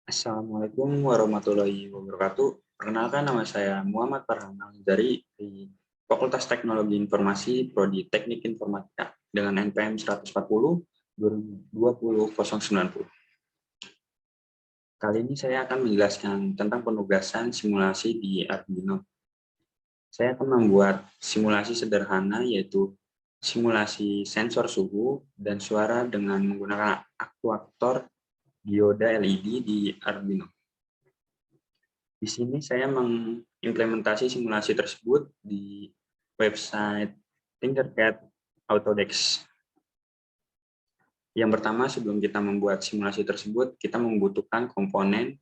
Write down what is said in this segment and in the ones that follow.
Assalamualaikum warahmatullahi wabarakatuh. Perkenalkan, nama saya Muhammad Farhan dari Fakultas Teknologi Informasi Prodi Teknik Informatika dengan NPM 140 2020. Kali ini saya akan menjelaskan tentang penugasan simulasi di Arduino. Saya akan membuat simulasi sederhana, yaitu simulasi sensor suhu dan suara dengan menggunakan aktuator dioda LED di Arduino. Di sini saya mengimplementasi simulasi tersebut di website Tinkercad Autodesk. Yang pertama, sebelum kita membuat simulasi tersebut, kita membutuhkan komponen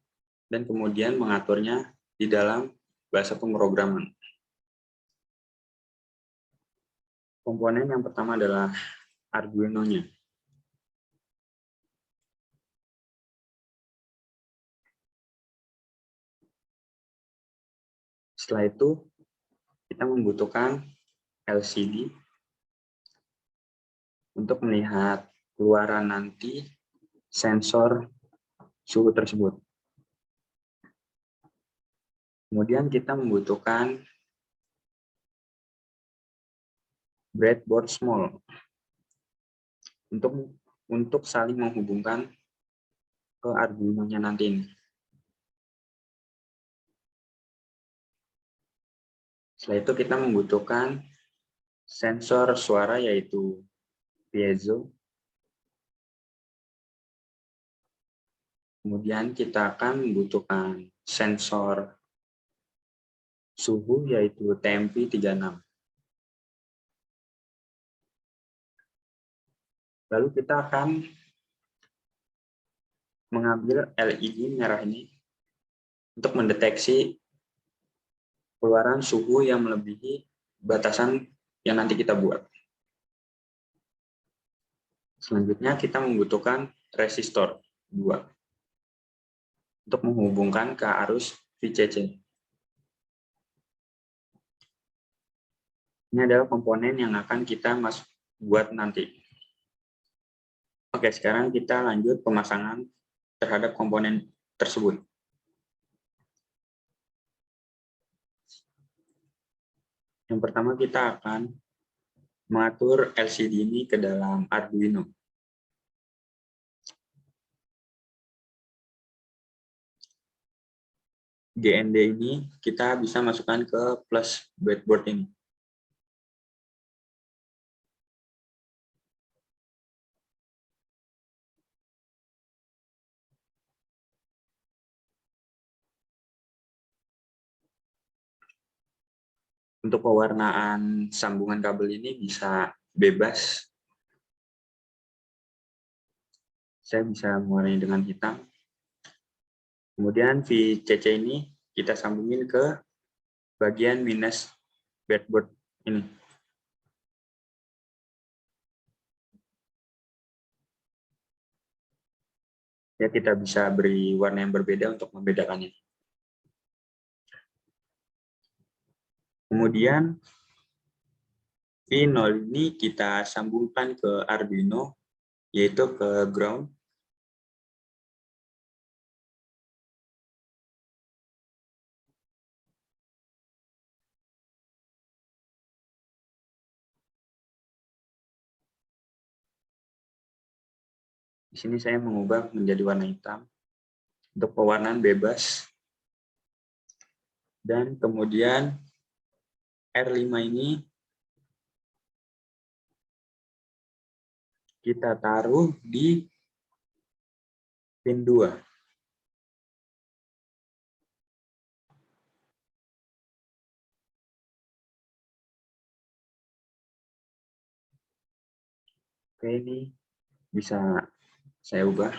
dan kemudian mengaturnya di dalam bahasa pemrograman. Komponen yang pertama adalah Arduino-nya. Setelah itu, kita membutuhkan LCD untuk melihat keluaran nanti sensor suhu tersebut. Kemudian kita membutuhkan breadboard small untuk saling menghubungkan ke Arduino-nya nanti ini. Setelah itu kita membutuhkan sensor suara, yaitu piezo. Kemudian kita akan membutuhkan sensor suhu, yaitu TMP 36. Lalu kita akan mengambil LED merah ini untuk mendeteksi keluaran suhu yang melebihi batasan yang nanti kita buat. Selanjutnya kita membutuhkan resistor 2 untuk menghubungkan ke arus VCC. Ini adalah komponen yang akan kita buat nanti. Oke, sekarang kita lanjut pemasangan terhadap komponen tersebut. Yang pertama, kita akan mengatur LCD ini ke dalam Arduino. GND ini kita bisa masukkan ke plus breadboard ini. Untuk pewarnaan sambungan kabel ini bisa bebas. Saya bisa mewarnai dengan hitam. Kemudian VCC ini kita sambungin ke bagian minus breadboard ini. Ya, kita bisa beri warna yang berbeda untuk membedakannya. Kemudian V0 ini kita sambungkan ke Arduino, yaitu ke ground. Di sini saya mengubah menjadi warna hitam untuk pewarnaan bebas. Dan kemudian R5 ini kita taruh di pin 2. Oke, ini bisa saya ubah.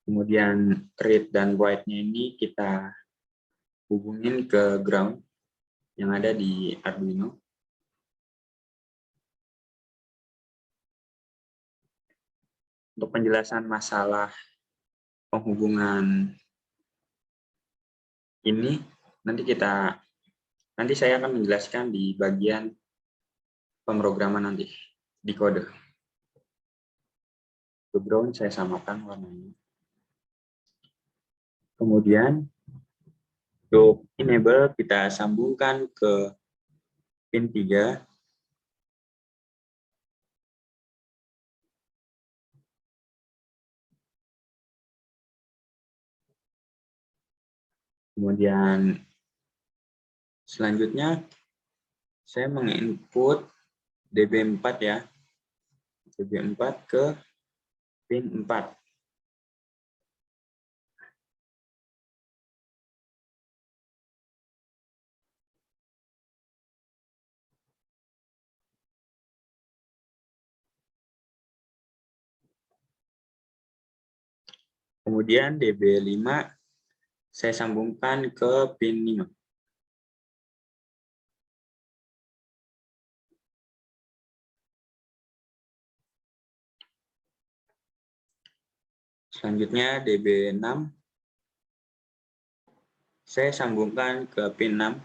Kemudian read dan write-nya ini kita hubungin ke ground yang ada di Arduino. Untuk penjelasan masalah penghubungan ini nanti saya akan menjelaskan di bagian pemrograman nanti di kode. Ke ground saya samakan warnanya. Kemudian untuk enable kita sambungkan ke pin 3. Kemudian selanjutnya saya menginput DB4 ya. DB4 ke pin 4. Kemudian DB5 saya sambungkan ke pin 5. Selanjutnya DB6 saya sambungkan ke pin 6.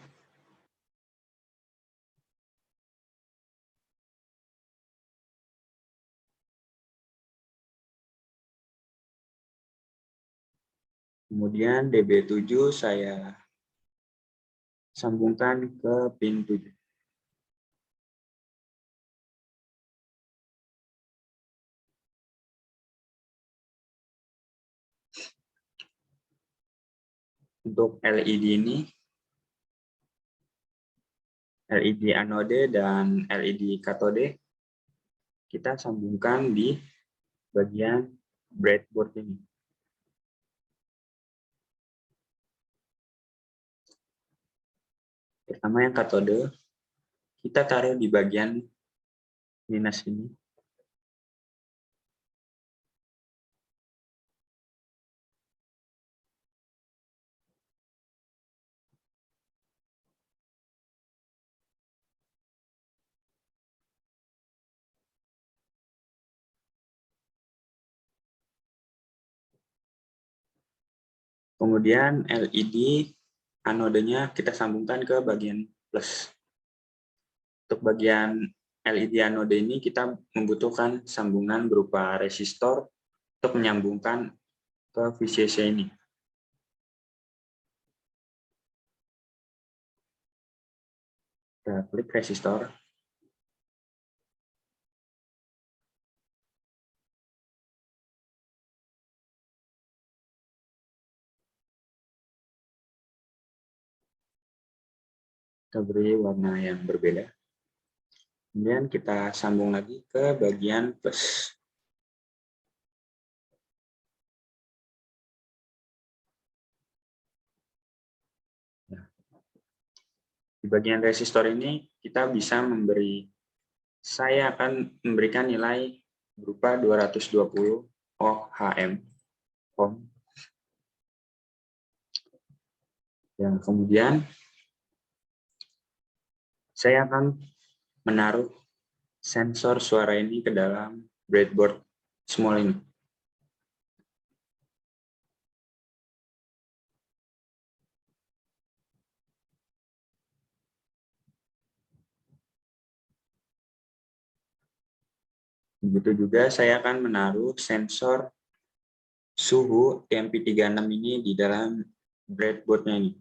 Kemudian DB7 saya sambungkan ke pin 7. Untuk LED ini, LED anode dan LED katode, kita sambungkan di bagian breadboard ini. Pertama yang katode, kita taruh di bagian minus ini. Kemudian LED anodenya kita sambungkan ke bagian plus. Untuk bagian LED anode ini kita membutuhkan sambungan berupa resistor untuk menyambungkan ke VCC ini. Kita klik resistor. Kita beri warna yang berbeda. Kemudian kita sambung lagi ke bagian plus. Nah, di bagian resistor ini kita bisa saya akan memberikan nilai berupa 220 ohm. Dan kemudian saya akan menaruh sensor suara ini ke dalam breadboard small ini. Begitu juga saya akan menaruh sensor suhu TMP36 ini di dalam breadboard-nya ini.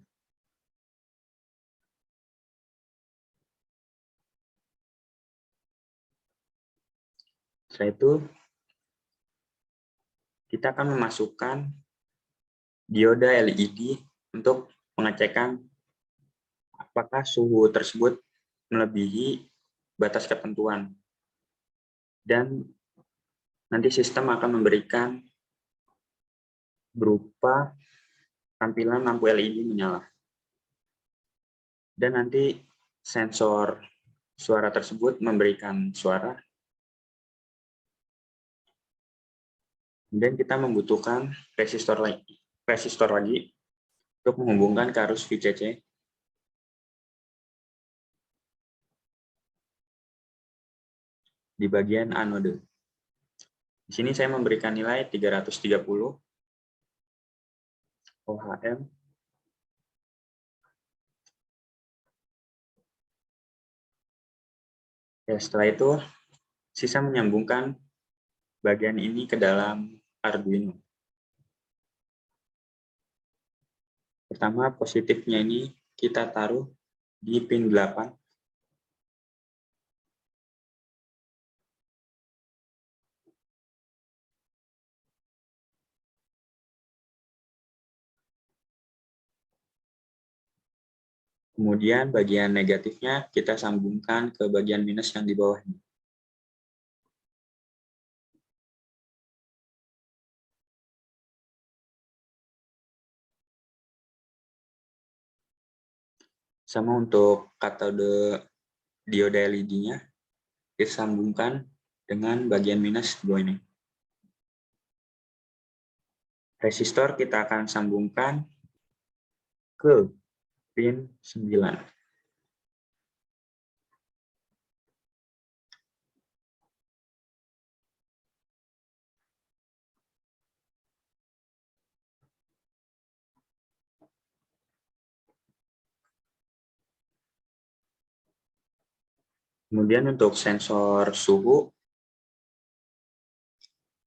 Setelah itu, kita akan memasukkan dioda LED untuk pengecekan apakah suhu tersebut melebihi batas ketentuan. Dan nanti sistem akan memberikan berupa tampilan lampu LED menyala. Dan nanti sensor suara tersebut memberikan suara. Kemudian kita membutuhkan resistor lagi untuk menghubungkan ke arus VCC. Di bagian anode. Di sini saya memberikan nilai 330 ohm. Ya, setelah itu sisa menyambungkan bagian ini ke dalam Arduino. Pertama, positifnya ini kita taruh di pin 8. Kemudian bagian negatifnya kita sambungkan ke bagian minus yang di bawahnya. Sama untuk katode dioda LED-nya, kita sambungkan dengan bagian minus di bawah ini. Resistor kita akan sambungkan ke pin 9. Kemudian untuk sensor suhu,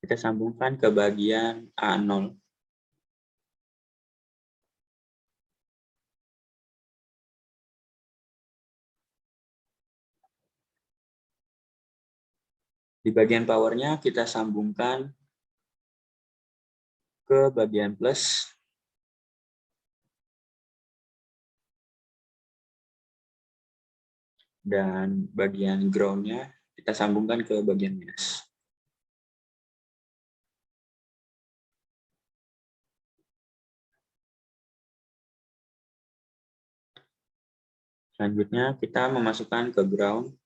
kita sambungkan ke bagian A0. Di bagian powernya kita sambungkan ke bagian plus. Dan bagian ground-nya kita sambungkan ke bagian minus. Selanjutnya kita memasukkan ke ground.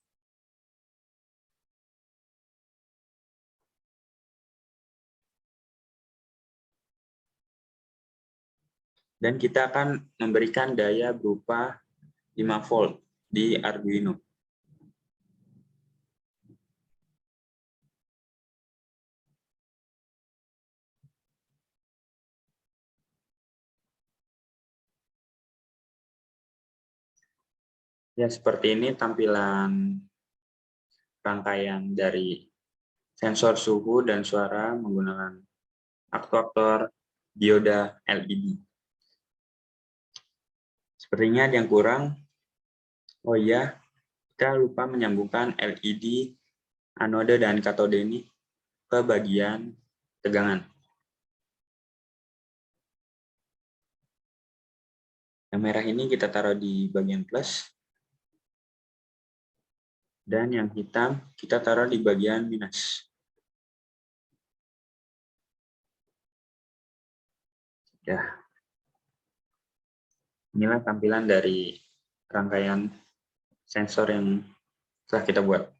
Dan kita akan memberikan daya berupa 5 volt di Arduino. Ya, seperti ini tampilan rangkaian dari sensor suhu dan suara menggunakan aktuator dioda LED. Sepertinya ada yang kurang. Oh iya, kita lupa menyambungkan LED anode dan katode ini ke bagian tegangan. Yang merah ini kita taruh di bagian plus. Dan yang hitam kita taruh di bagian minus. Ya, inilah tampilan dari rangkaian sensor yang telah kita buat.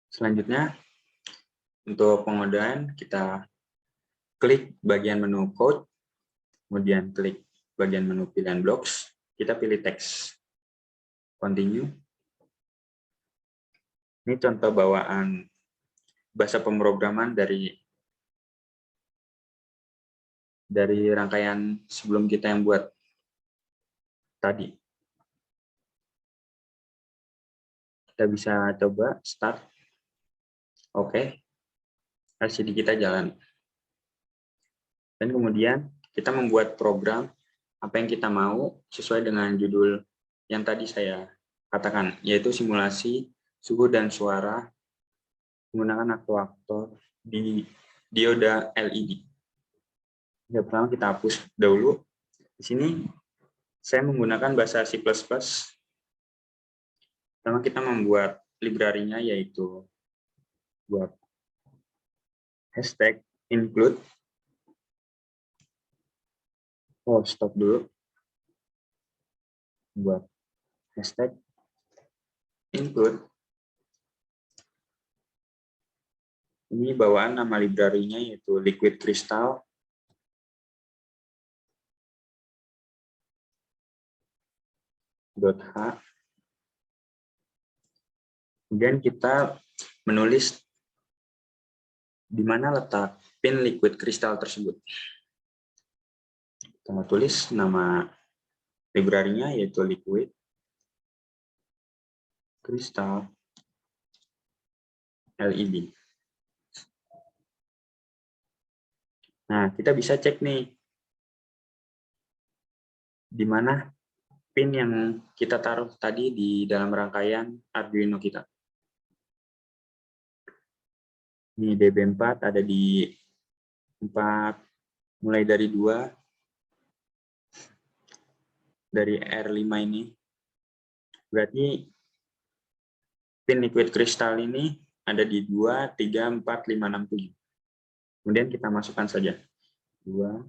Selanjutnya, untuk pengodaan, kita klik bagian menu code, kemudian klik bagian menu pilihan blocks, kita pilih teks. Continue. Ini contoh bawaan bahasa pemrograman dari rangkaian sebelum kita yang buat tadi. Kita bisa coba start. Oke. LCD kita jalan. Dan kemudian kita membuat program apa yang kita mau sesuai dengan judul yang tadi saya katakan, yaitu simulasi suhu dan suara menggunakan aktuator di dioda LED. Yang pertama kita hapus dahulu. Di sini saya menggunakan bahasa C++. Pertama kita membuat library-nya, yaitu buat hashtag include. Oh, stop dulu. Buat hashtag include. Ini bawaan nama library-nya yaitu liquid crystal. .h. Kemudian kita menulis di mana letak pin liquid crystal tersebut. Kita tulis nama library-nya yaitu liquid crystal LED. Nah, kita bisa cek nih di mana pin yang kita taruh tadi di dalam rangkaian Arduino kita. Ini DB4 ada di 4, mulai dari 2, dari R5 ini. Berarti pin liquid crystal ini ada di 2, 3, 4, 5, 6, 7. Kemudian kita masukkan saja. 2,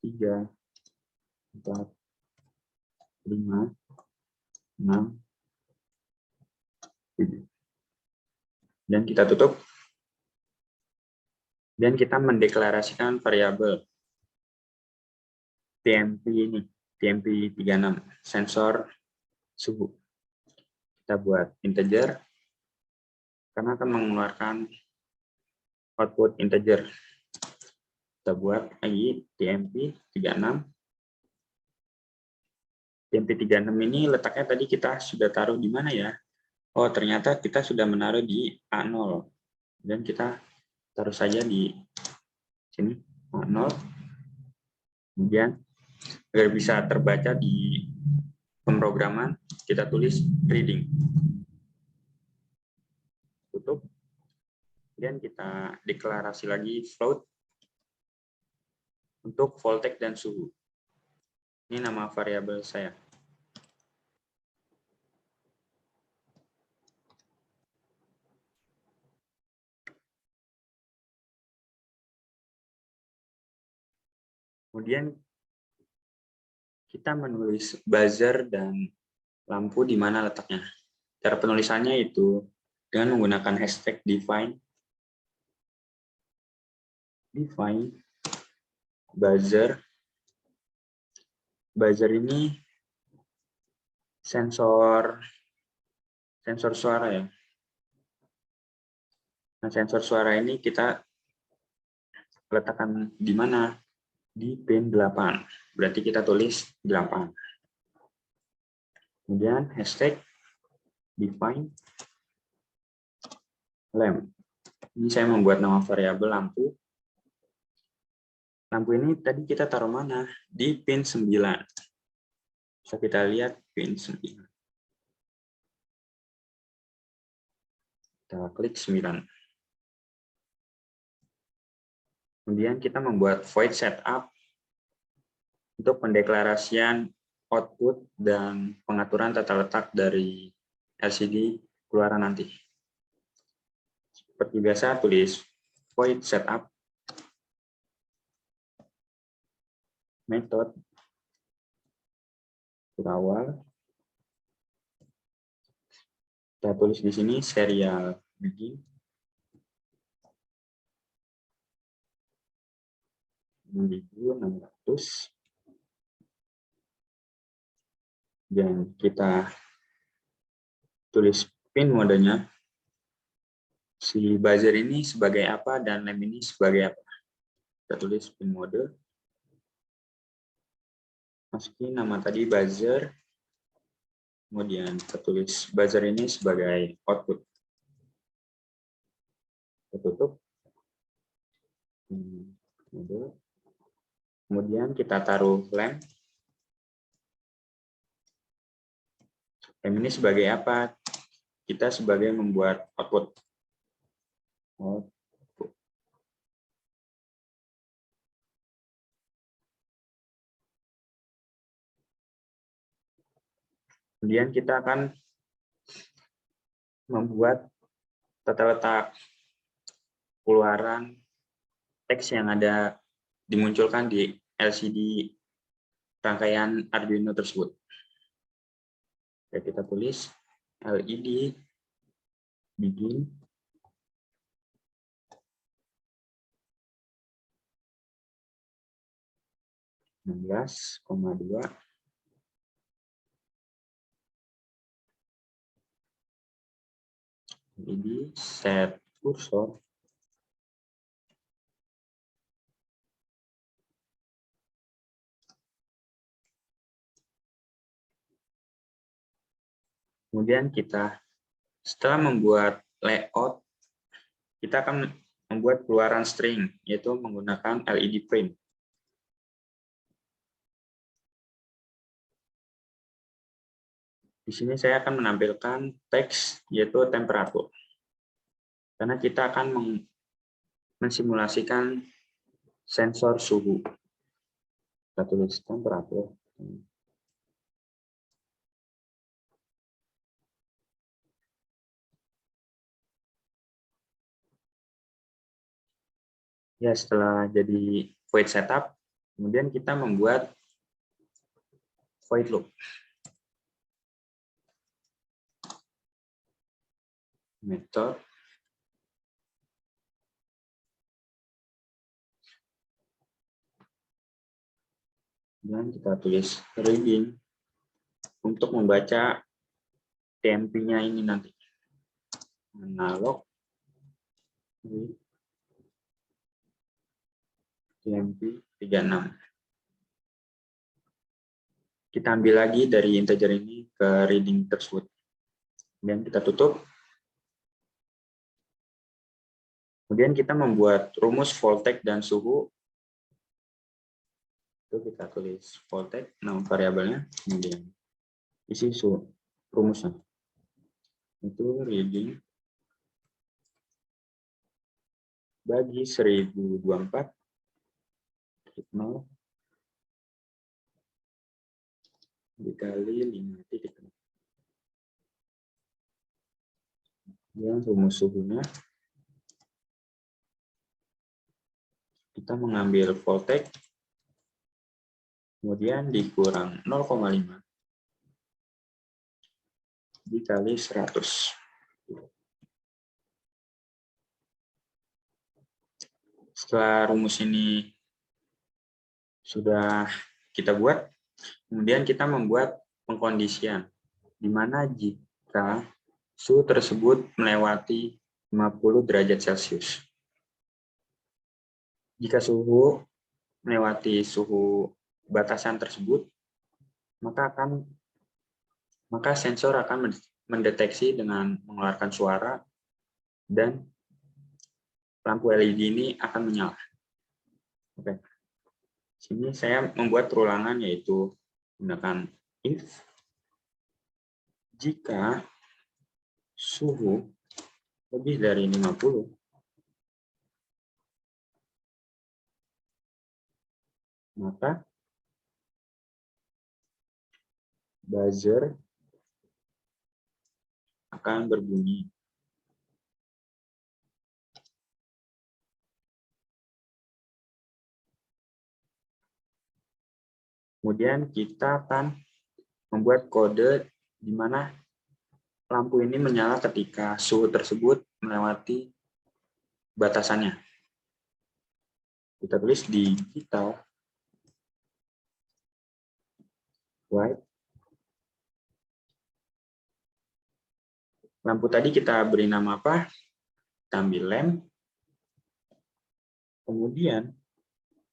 3, 4, 5, 6, 7. Dan kita tutup. Dan kita mendeklarasikan variabel TMP ini, TMP36, sensor suhu. Kita buat integer, karena akan mengeluarkan output integer. Kita buat lagi TMP36. TMP36 ini letaknya tadi kita sudah taruh di mana ya? Oh, ternyata kita sudah menaruh di A0. Dan kita taruh saja di sini, A0. Kemudian, agar bisa terbaca di pemrograman, kita tulis reading. Tutup. Kemudian kita deklarasi lagi float untuk voltage dan suhu. Ini nama variabel saya. Kemudian kita menulis buzzer dan lampu di mana letaknya. Cara penulisannya itu dengan menggunakan hashtag define buzzer. Buzzer ini sensor suara ya. Nah, sensor suara ini kita letakkan di mana? Di pin 8. Berarti kita tulis 8. Kemudian hashtag define lamp. Ini saya membuat nama variabel lampu. Lampu ini tadi kita taruh mana? Di pin 9. Bisa kita lihat pin 9. Kita klik 9. Kemudian kita membuat void setup untuk pendeklarasian output dan pengaturan tata letak dari LCD keluaran nanti. Seperti biasa, tulis void setup method awal. Kita tulis di sini serial begin. 6.600. Dan kita tulis pin modenya. Si buzzer ini sebagai apa dan lamp ini sebagai apa. Kita tulis pin mode. Masukin nama tadi buzzer. Kemudian kita tulis buzzer ini sebagai output. Kita tutup. Mode. Kemudian kita taruh lamp. Lamp ini sebagai apa? Kita sebagai membuat output. Kemudian kita akan membuat tata letak keluaran teks yang ada dimunculkan di LCD rangkaian Arduino tersebut. Oke, kita tulis LED begin 16,2. LED set kursor. Kemudian kita setelah membuat layout, kita akan membuat keluaran string, yaitu menggunakan LED print. Di sini saya akan menampilkan teks, yaitu temperatur. Karena kita akan mensimulasikan sensor suhu. Kita tulis temperatur. Ya, setelah jadi void setup, kemudian kita membuat void loop. Method dan kita tulis reading untuk membaca TMP-nya ini nanti. Analog read TMP 36. Kita ambil lagi dari integer ini ke reading tersebut. Kemudian kita tutup. Kemudian kita membuat rumus voltage dan suhu. Itu kita tulis voltage, nama variabelnya, kemudian isi suhu, rumusnya. Itu reading bagi 1024 0 dikali 5 titik. Kemudian rumus suhunya. Kita mengambil voltage, kemudian dikurang 0,5 dikali 100. Setelah rumus ini sudah kita buat, kemudian kita membuat pengkondisian, di mana jika suhu tersebut melewati 50 derajat Celcius. Jika suhu melewati suhu batasan tersebut, maka sensor akan mendeteksi dengan mengeluarkan suara dan lampu LED ini akan menyala. Oke. Sini saya membuat perulangan, yaitu menggunakan if jika suhu lebih dari 50, maka buzzer akan berbunyi. Kemudian kita akan membuat kode di mana lampu ini menyala ketika suhu tersebut melewati batasannya. Kita tulis di digital white. Lampu tadi kita beri nama apa? Kita ambil lamp. Kemudian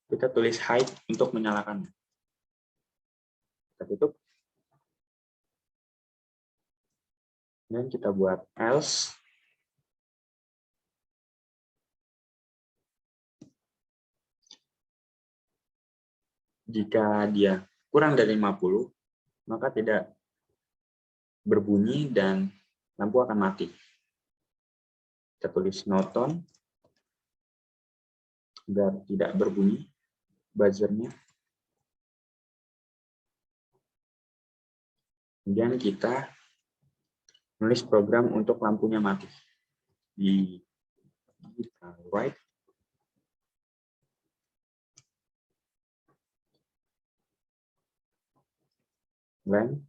kita tulis height untuk menyalakannya. Kita tutup. Dan kita buat else. Jika dia kurang dari 50, maka tidak berbunyi dan lampu akan mati. Kita tulis not on agar tidak berbunyi buzzernya. Kemudian kita menulis program untuk lampunya mati. Di digital white. Lamp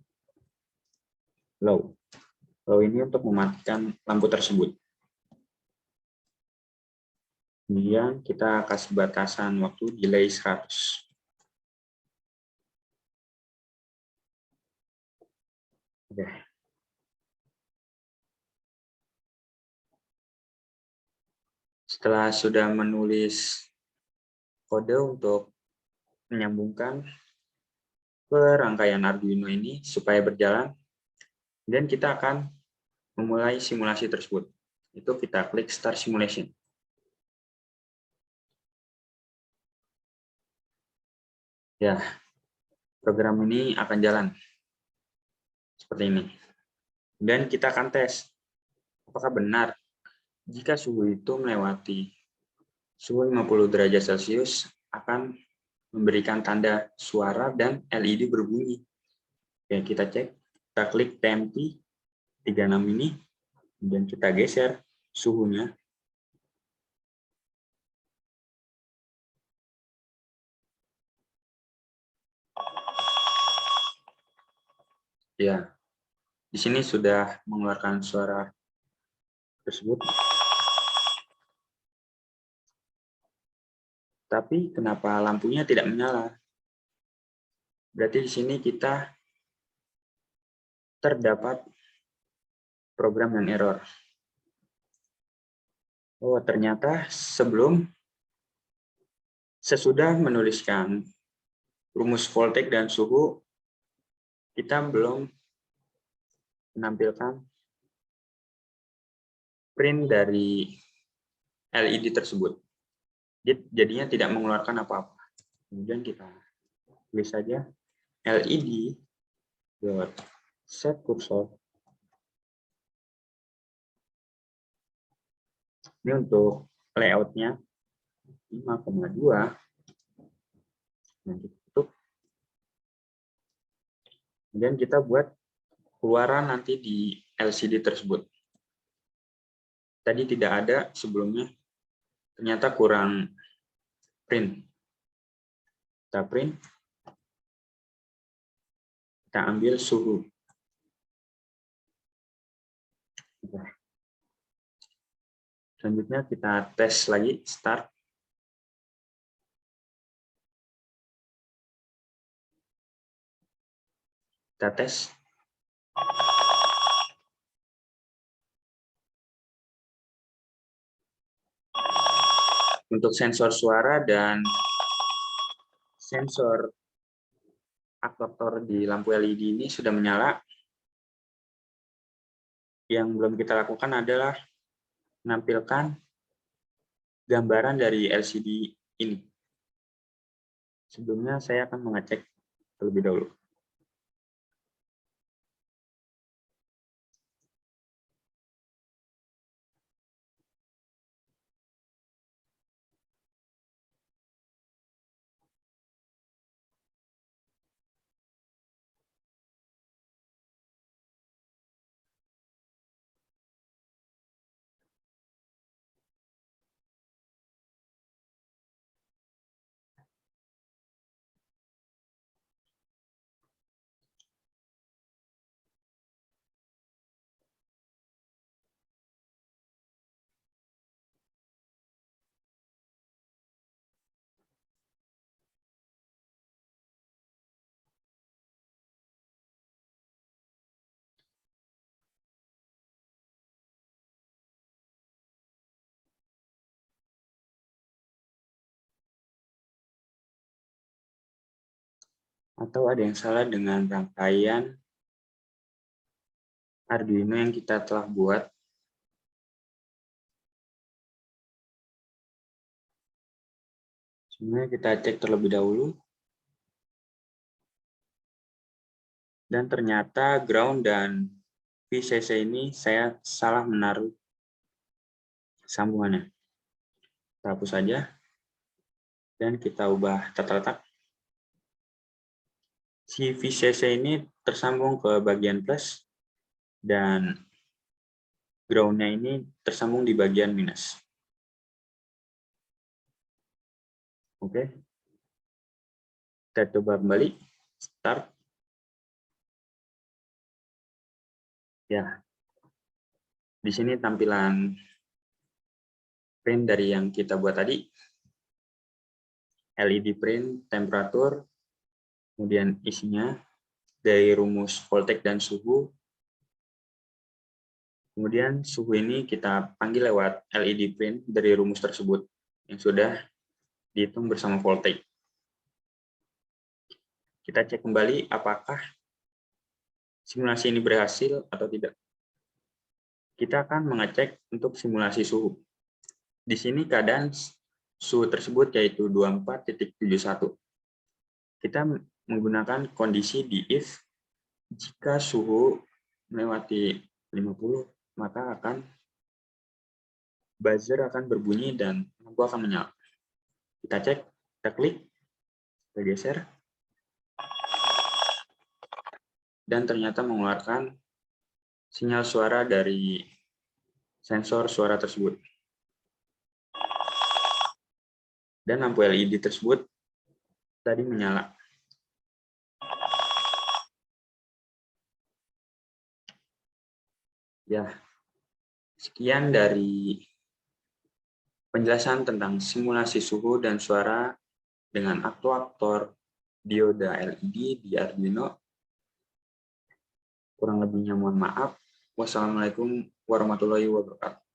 low. Low ini untuk mematikan lampu tersebut. Kemudian kita kasih batasan waktu delay 100. Oke. Setelah sudah menulis kode untuk menyambungkan ke rangkaian Arduino ini supaya berjalan, dan kita akan memulai simulasi tersebut. Itu kita klik Start Simulation. Ya, program ini akan jalan. seperti ini. Dan kita akan tes apakah benar jika suhu itu melewati suhu 50 derajat Celcius akan memberikan tanda suara dan LED berbunyi. Oke, kita cek. Kita klik TMP 36 ini, dan kita geser suhunya. Ya, di sini sudah mengeluarkan suara tersebut. Tapi kenapa lampunya tidak menyala? Berarti di sini kita terdapat program dan error. Oh, ternyata sesudah menuliskan rumus voltage dan suhu, kita belum menampilkan print dari LED tersebut. Jadinya tidak mengeluarkan apa-apa. Kemudian kita tulis saja LED set cursor. Ini untuk layoutnya 5,2. Dan kita tutup. Kemudian kita buat keluaran nanti di LCD tersebut. Tadi tidak ada sebelumnya, ternyata kurang print. Kita print, kita ambil suhu. Selanjutnya kita tes lagi, start. Kita tes. Untuk sensor suara dan sensor aktor di lampu LED ini sudah menyala. Yang belum kita lakukan adalah menampilkan gambaran dari LCD ini. Sebelumnya saya akan mengecek terlebih dahulu. Atau ada yang salah dengan rangkaian Arduino yang kita telah buat. Sebenarnya kita cek terlebih dahulu. Dan ternyata ground dan VCC ini saya salah menaruh sambungannya. Kita hapus saja. Dan kita ubah tata letak. Si VCC ini tersambung ke bagian plus. Dan ground-nya ini tersambung di bagian minus. Oke. Kita coba kembali. Start. Ya. Di sini tampilan print dari yang kita buat tadi. LED print, temperatur, kemudian isinya dari rumus voltage dan suhu. Kemudian suhu ini kita panggil lewat LED print dari rumus tersebut yang sudah dihitung bersama voltage. Kita cek kembali apakah simulasi ini berhasil atau tidak. Kita akan mengecek untuk simulasi suhu. Di sini keadaan suhu tersebut yaitu 24.71. Kita menggunakan kondisi di if Jika suhu melewati 50, maka buzzer akan berbunyi dan lampu akan menyala. Kita cek, kita klik, kita geser, dan ternyata mengeluarkan sinyal suara dari sensor suara tersebut. Dan lampu LED tersebut tadi menyala. Ya, sekian dari penjelasan tentang simulasi suhu dan suara dengan aktuator dioda LED di Arduino. Kurang lebihnya mohon maaf. Wassalamualaikum warahmatullahi wabarakatuh.